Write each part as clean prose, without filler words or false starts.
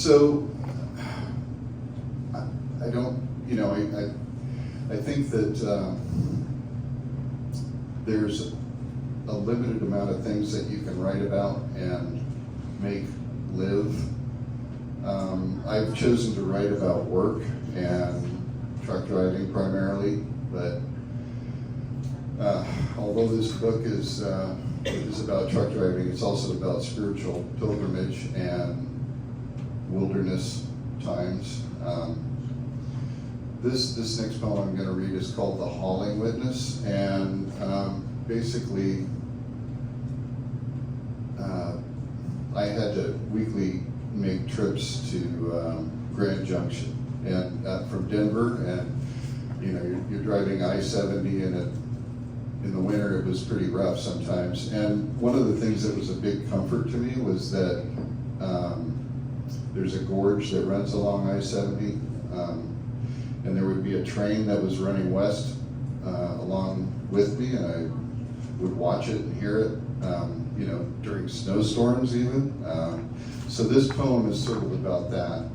So I don't, you know, I think that there's a limited amount of things that you can write about and make live. I've chosen to write about work and truck driving primarily, but although this book is about truck driving, it's also about spiritual pilgrimage and wilderness times. This next poem I'm going to read is called The Hauling Witness, and basically I had to weekly make trips to Grand Junction and from Denver, and you know, you're driving I-70, and in the winter it was pretty rough sometimes. And one of the things that was a big comfort to me was that there's a gorge that runs along I-70, and there would be a train that was running west along with me, and I would watch it and hear it, you know, during snowstorms even. So this poem is sort of about that.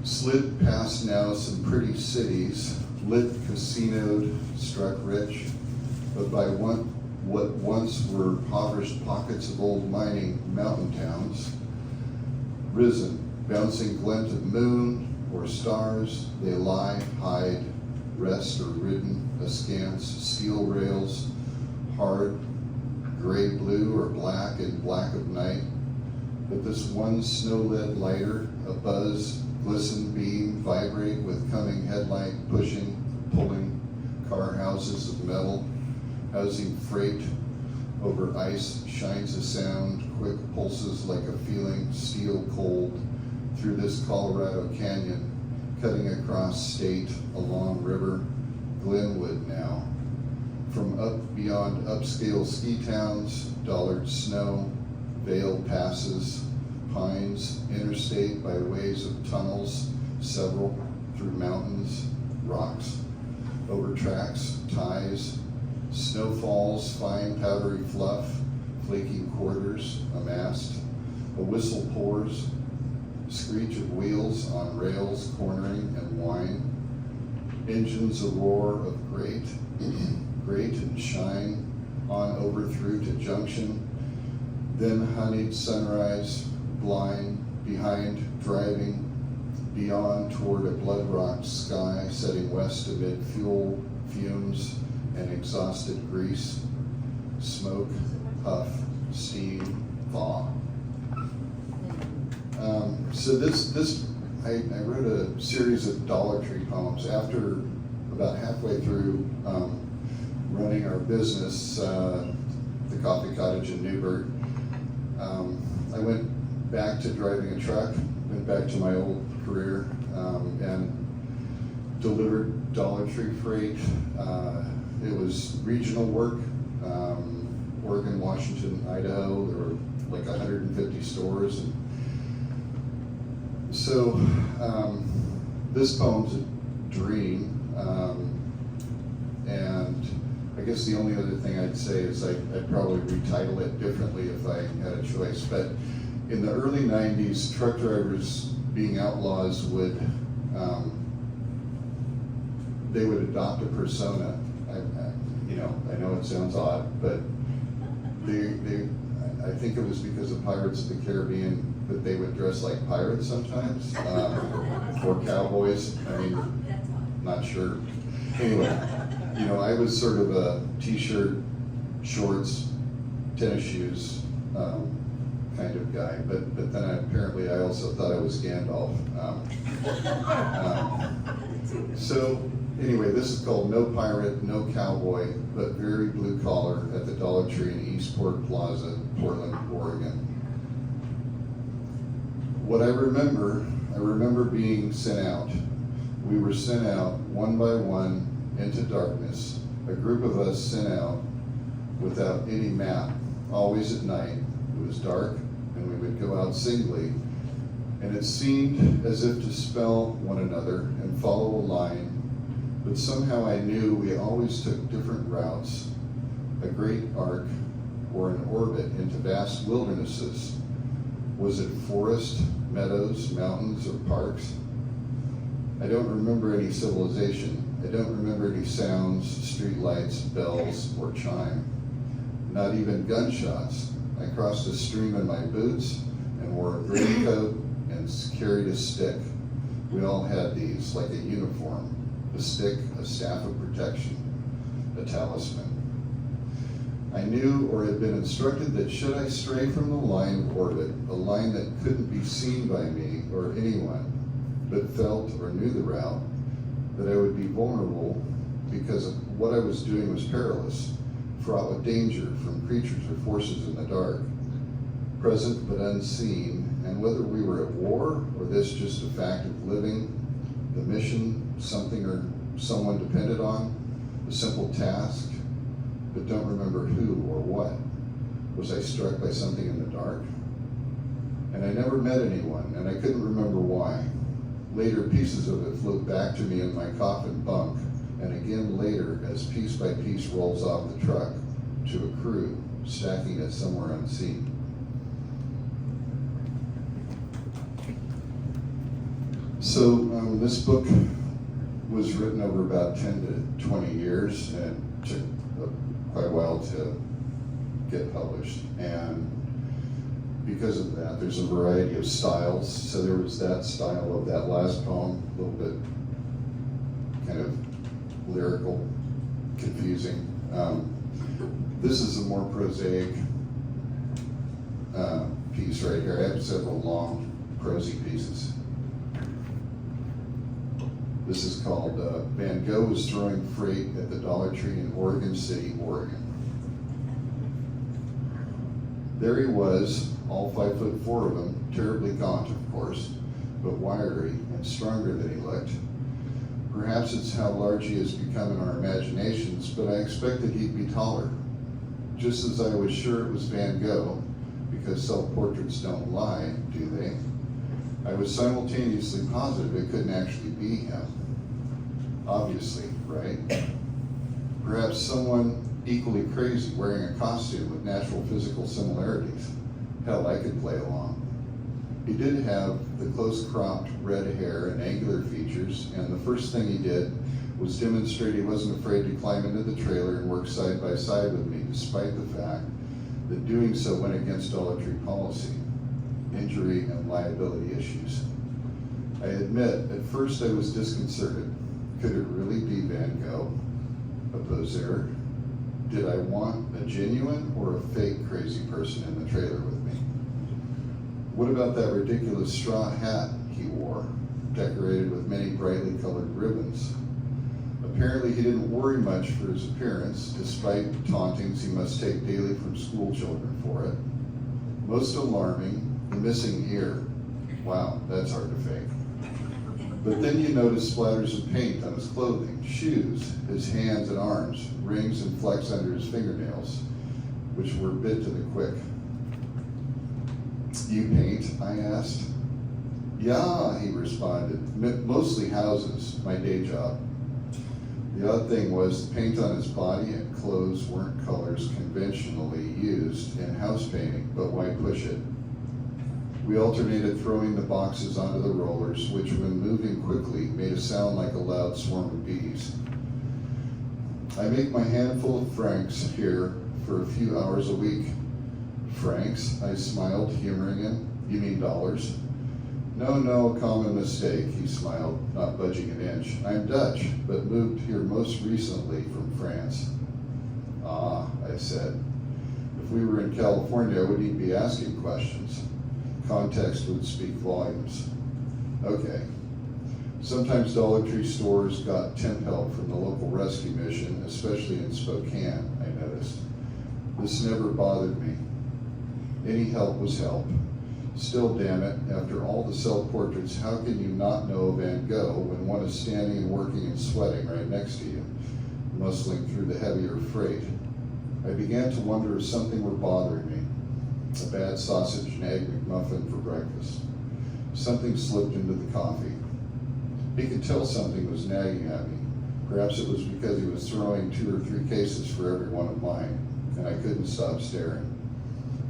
Slid past now some pretty cities, lit, casinoed, struck rich, but by what once were impoverished pockets of old mining mountain towns, risen, bouncing glint of moon or stars, they lie, hide, rest, or ridden, askance, steel rails, hard, gray, blue, or black, and black of night. But this one snow-lit lighter, a buzz, glisten, beam, vibrate with coming headlight, pushing, pulling, car houses of metal, housing freight over ice, shines a sound, quick pulses like a feeling, steel cold, through this Colorado canyon, cutting across state, along river, Glenwood now. From up beyond upscale ski towns, dollared snow, veiled passes, pines, interstate by ways of tunnels, several, through mountains, rocks, over tracks, ties, snowfalls, fine powdery fluff, flaky quarters, amassed, a whistle pours, screech of wheels on rails, cornering and whine, engines a roar of great, great and shine, on over through to junction, then honeyed sunrise, blind, behind, driving, beyond toward a blood-rocked sky, setting west amid fuel, fumes, and exhausted grease, smoke, puff, steam, thaw. So I wrote a series of Dollar Tree poems after about halfway through running our business, the Coffee Cottage in Newburgh. I went back to driving a truck, went back to my old career, and delivered Dollar Tree freight. It was regional work, Oregon, Washington, Idaho. There were like 150 stores. And so this poem's a dream, and I guess the only other thing I'd say is I'd probably retitle it differently if I had a choice. But in the early 90s, truck drivers being outlaws would, they would adopt a persona. I know it sounds odd, but I think it was because of Pirates of the Caribbean that they would dress like pirates sometimes, or cowboys. I mean, not sure. Anyway, I was sort of a t-shirt, shorts, tennis shoes kind of guy, but then apparently I also thought I was Gandalf. So anyway, this is called No Pirate, No Cowboy, but Very Blue Collar at the Dollar Tree in Eastport Plaza, Portland, Oregon. What I remember being sent out. We were sent out one by one into darkness. A group of us sent out without any map, always at night. It was dark, and we would go out singly, and it seemed as if to spell one another and follow a line, but somehow I knew we always took different routes, a great arc or an orbit into vast wildernesses, Was it forest, meadows, mountains, or parks? I don't remember any civilization. I don't remember any sounds, street lights, bells, or chime. Not even gunshots. I crossed a stream in my boots and wore a raincoat and carried a stick. We all had these, like a uniform. A stick, a staff of protection, a talisman. I knew or had been instructed that should I stray from the line of orbit, a line that couldn't be seen by me or anyone, but felt or knew the route, that I would be vulnerable because what I was doing was perilous, fraught with danger from creatures or forces in the dark, present but unseen, and whether we were at war or this just a fact of living, the mission something or someone depended on, a simple task, but don't remember who or what. Was I struck by something in the dark? And I never met anyone, and I couldn't remember why. Later, pieces of it float back to me in my coffin bunk, and again later as piece by piece rolls off the truck to a crew, stacking it somewhere unseen. So this book was written over about 10 to 20 years, and it took quite a while to get published. And because of that, there's a variety of styles. So there was that style of that last poem, a little bit kind of lyrical, confusing. This is a more prosaic piece right here. I have several long prosy pieces. This is called Van Gogh was throwing freight at the Dollar Tree in Oregon City, Oregon. There he was, all 5'4" of him, terribly gaunt, of course, but wiry and stronger than he looked. Perhaps it's how large he has become in our imaginations, but I expected he'd be taller. Just as I was sure it was Van Gogh, because self-portraits don't lie, do they? I was simultaneously positive it couldn't actually be him. Obviously, right? Perhaps someone equally crazy wearing a costume with natural physical similarities. Hell, I could play along. He did have the close-cropped red hair and angular features, and the first thing he did was demonstrate he wasn't afraid to climb into the trailer and work side by side with me, despite the fact that doing so went against Dollar Tree policy, injury and liability issues. I admit, at first I was disconcerted. Could it really be Van Gogh, a poseur? Did I want a genuine or a fake crazy person in the trailer with me? What about that ridiculous straw hat he wore, decorated with many brightly colored ribbons? Apparently he didn't worry much for his appearance, despite tauntings he must take daily from school children for it. Most alarming, the missing ear. Wow, that's hard to fake. But then you notice splatters of paint on his clothing, shoes, his hands and arms, rings and flecks under his fingernails, which were bit to the quick. You paint? I asked. Yeah, he responded. Mostly houses, my day job. The odd thing was the paint on his body and clothes weren't colors conventionally used in house painting, but why push it? We alternated throwing the boxes onto the rollers, which when moving quickly made a sound like a loud swarm of bees. I make my handful of francs here for a few hours a week. Francs? I smiled, humoring him. You mean dollars? No, a common mistake, he smiled, not budging an inch. I'm Dutch, but moved here most recently from France. Ah, I said. If we were in California, I wouldn't be asking questions. Context would speak volumes. Okay. Sometimes Dollar Tree stores got temp help from the local rescue mission, especially in Spokane, I noticed. This never bothered me. Any help was help. Still, damn it, after all the self-portraits, how can you not know Van Gogh when one is standing and working and sweating right next to you, muscling through the heavier freight? I began to wonder if something were bothering me. A bad sausage and egg McMuffin for breakfast. Something slipped into the coffee. He could tell something was nagging at me. Perhaps it was because he was throwing 2 or 3 cases for every one of mine, and I couldn't stop staring.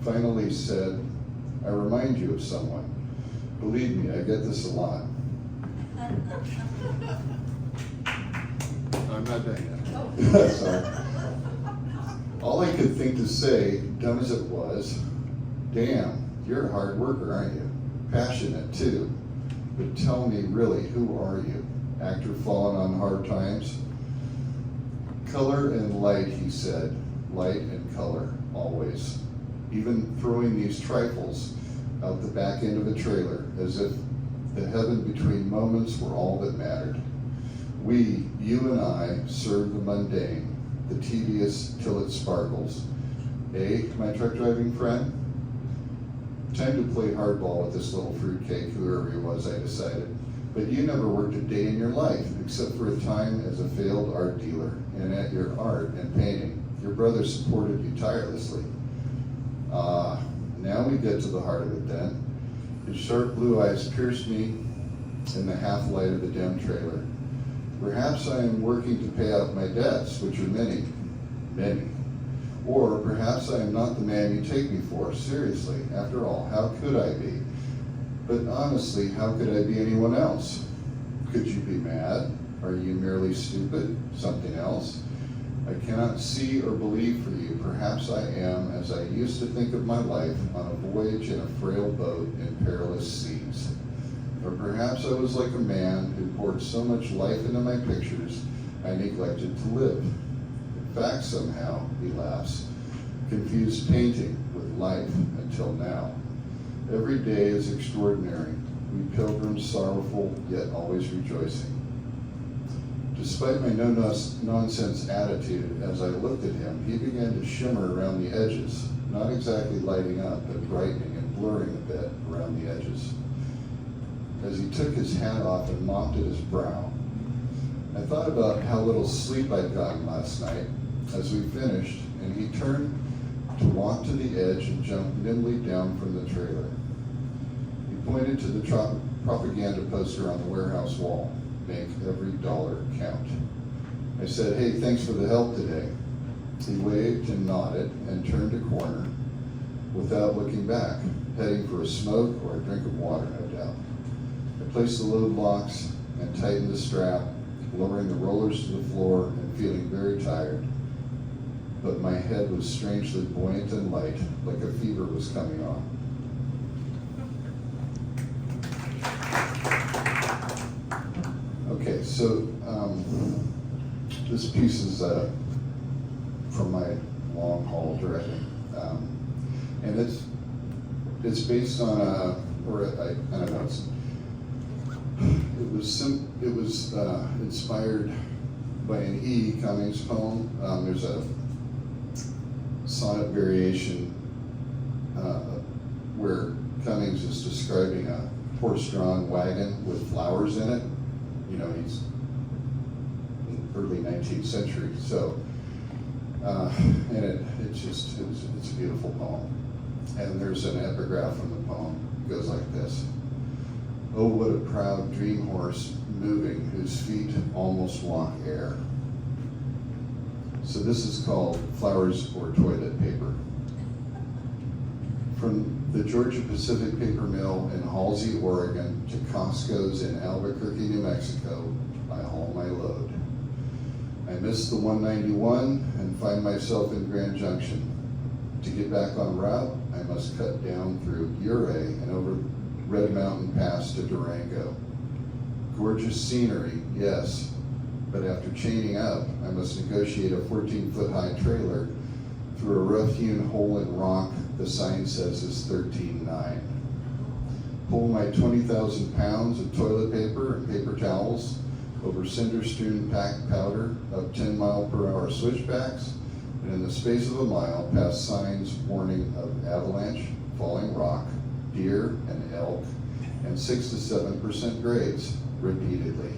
Finally he said, I remind you of someone. Believe me, I get this a lot. I'm not done yet. Sorry. All I could think to say, dumb as it was, damn, you're a hard worker, aren't you? Passionate too. But tell me really, who are you? Actor fallen on hard times? Color and light, he said. Light and color, always. Even throwing these trifles out the back end of a trailer, as if the heaven between moments were all that mattered. We, you and I, serve the mundane, the tedious till it sparkles. Eh, my truck driving friend? Time to play hardball with this little fruitcake, whoever he was, I decided. But you never worked a day in your life, except for a time as a failed art dealer, and at your art and painting. Your brother supported you tirelessly. Now we get to the heart of it then. His sharp blue eyes pierced me in the half light of the dim trailer. Perhaps I am working to pay out my debts, which are many, many. Or perhaps I am not the man you take me for. Seriously, after all, how could I be? But honestly, how could I be anyone else? Could you be mad? Are you merely stupid? Something else? I cannot see or believe for you. Perhaps I am, as I used to think of my life, on a voyage in a frail boat in perilous seas. Or perhaps I was like a man who poured so much life into my pictures, I neglected to live. In fact, somehow, he laughs, confused painting with life until now. Every day is extraordinary. We pilgrims sorrowful, yet always rejoicing. Despite my no-nonsense attitude, as I looked at him, he began to shimmer around the edges, not exactly lighting up, but brightening and blurring a bit around the edges. As he took his hat off and mopped at his brow, I thought about how little sleep I'd gotten last night as we finished, and he turned to walk to the edge and jumped nimbly down from the trailer. He pointed to the propaganda poster on the warehouse wall. Make every dollar count. I said, hey, thanks for the help today. He waved and nodded and turned a corner without looking back, heading for a smoke or a drink of water, no doubt. I placed the load blocks and tightened the strap, lowering the rollers to the floor and feeling very tired. But my head was strangely buoyant and light, like a fever was coming on. Okay, so this piece is from my long haul directing, and it's based on I don't know. It was inspired by an E. Cummings poem. There's a sonnet variation where Cummings is describing a horse-drawn wagon with flowers in it. You know, he's in the early 19th century. So, and it's a beautiful poem. And there's an epigraph from the poem. It goes like this. Oh, what a proud dream horse moving, whose feet almost walk air. So this is called Flowers or Toilet Paper. From the Georgia Pacific Paper Mill in Halsey, Oregon, to Costco's in Albuquerque, New Mexico, I haul my load. I miss the 191 and find myself in Grand Junction. To get back on route, I must cut down through Ouray and over Red Mountain Pass to Durango. Gorgeous scenery, yes, but after chaining up, I must negotiate a 14-foot-high trailer through a rough-hewn hole in rock the sign says is 13.9. Pull my 20,000 pounds of toilet paper and paper towels over cinder-strewn packed powder up 10-mile-per-hour switchbacks, and in the space of a mile, past signs warning of avalanche, falling rock, deer and elk, and 6 to 7% grades, repeatedly.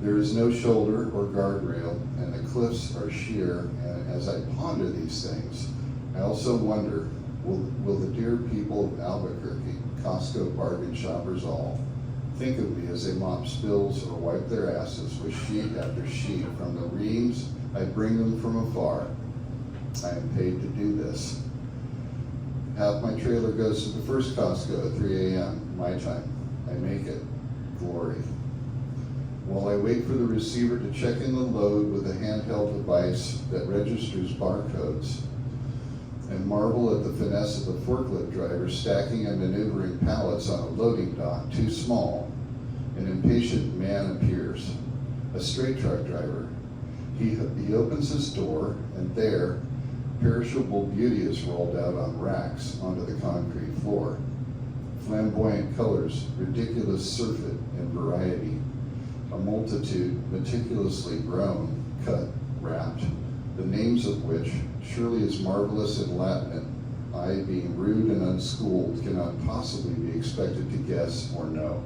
There is no shoulder or guardrail, and the cliffs are sheer, and as I ponder these things, I also wonder, will the dear people of Albuquerque, Costco bargain shoppers all, think of me as they mop spills or wipe their asses with sheet after sheet from the reams I bring them from afar? I am paid to do this. Half my trailer goes to the first Costco at 3 a.m. my time. I make it. Glory. While I wait for the receiver to check in the load with a handheld device that registers barcodes, and marvel at the finesse of the forklift driver stacking and maneuvering pallets on a loading dock too small, an impatient man appears, a straight truck driver. He opens his door, and there, perishable beauty is rolled out on racks onto the concrete floor. Flamboyant colors, ridiculous surfeit and variety, a multitude meticulously grown, cut, wrapped, the names of which, surely as marvelous in Latin, I, being rude and unschooled, cannot possibly be expected to guess or know.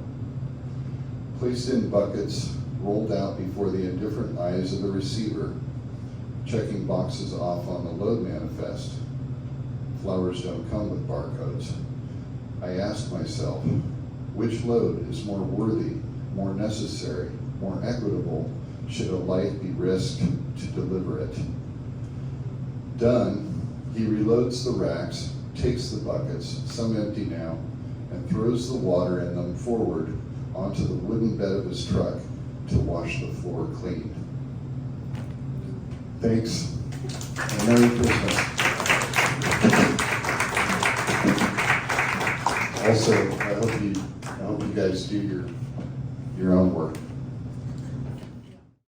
Placed in buckets, rolled out before the indifferent eyes of the receiver, checking boxes off on the load manifest. Flowers don't come with barcodes. I ask myself, which load is more worthy, more necessary, more equitable, should a life be risked to deliver it? Done, he reloads the racks, takes the buckets, some empty now, and throws the water in them forward onto the wooden bed of his truck to wash the floor clean. Thanks, and Merry Christmas. Also, I hope you guys do your own work.